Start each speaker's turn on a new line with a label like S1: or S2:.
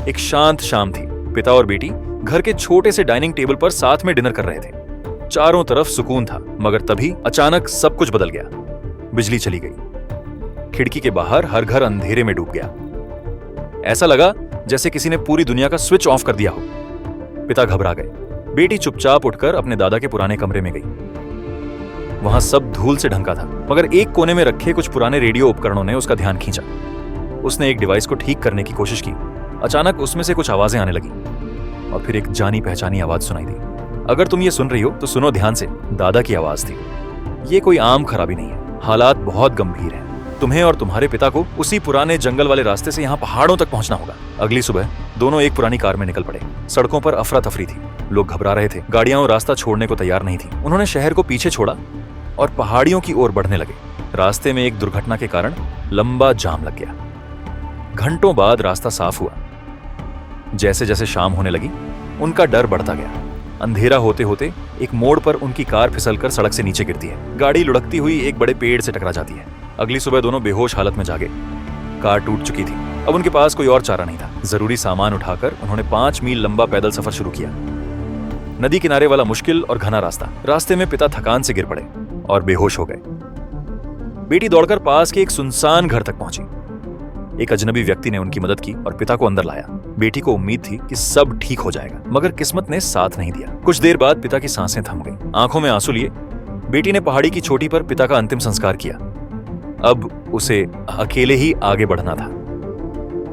S1: एक शांत शाम थी। पिता और बेटी घर के छोटे से डाइनिंग टेबल पर साथ में डिनर कर रहे थे। चारों तरफ सुकून था, मगर तभी अचानक सब कुछ बदल गया। बिजली चली गई। खिड़की के बाहर हर घर अंधेरे में डूब गया। ऐसा लगा जैसे किसी ने पूरी दुनिया का स्विच ऑफ कर दिया हो। पिता घबरा गए। बेटी चुपचाप उठकर अपने दादा के पुराने कमरे में गई। वहां सब धूल से ढंका था, मगर एक कोने में रखे कुछ पुराने रेडियो उपकरणों ने उसका ध्यान खींचा। उसने एक डिवाइस को ठीक करने की कोशिश की। अचानक उसमें से कुछ आवाजें आने लगी और फिर एक जानी पहचानी आवाज सुनाई दी। अगर तुम ये सुन रही हो तो सुनो ध्यान से। दादा की आवाज थी। ये कोई आम खराबी नहीं है, हालात बहुत गंभीर हैं। तुम्हें और तुम्हारे पिता को उसी पुराने जंगल वाले रास्ते से यहाँ पहाड़ों तक पहुंचना होगा। अगली सुबह दोनों एक पुरानी कार में निकल पड़े। सड़कों पर अफरा तफरी थी, लोग घबरा रहे थे, गाड़ियां रास्ता छोड़ने को तैयार नहीं थी। उन्होंने शहर को पीछे छोड़ा और पहाड़ियों की ओर बढ़ने लगे। रास्ते में एक दुर्घटना के कारण लंबा जाम लग गया। घंटों बाद रास्ता साफ हुआ। जैसे जैसे शाम होने लगी, उनका डर बढ़ता गया। अंधेरा होते होते एक मोड़ पर उनकी कार फिसलकर सड़क से नीचे गिरती है। गाड़ी लुढ़कती हुई एक बड़े पेड़ से टकरा जाती है। अगली सुबह दोनों बेहोश हालत में जागे। कार टूट चुकी थी। अब उनके पास कोई और चारा नहीं था। जरूरी सामान उठाकर उन्होंने 5 मील लंबा पैदल सफर शुरू किया। नदी किनारे वाला मुश्किल और घना रास्ता। रास्ते में पिता थकान से गिर पड़े और बेहोश हो गए। बेटी दौड़कर पास के एक सुनसान घर तक पहुंची। एक अजनबी व्यक्ति ने उनकी मदद की और पिता को अंदर लाया। बेटी को उम्मीद थी कि सब ठीक हो जाएगा, मगर किस्मत ने साथ नहीं दिया। कुछ देर बाद पिता की सांसें थम गई। आंखों में आंसू लिए बेटी ने पहाड़ी की चोटी पर पिता का अंतिम संस्कार किया। अब उसे अकेले ही आगे बढ़ना था।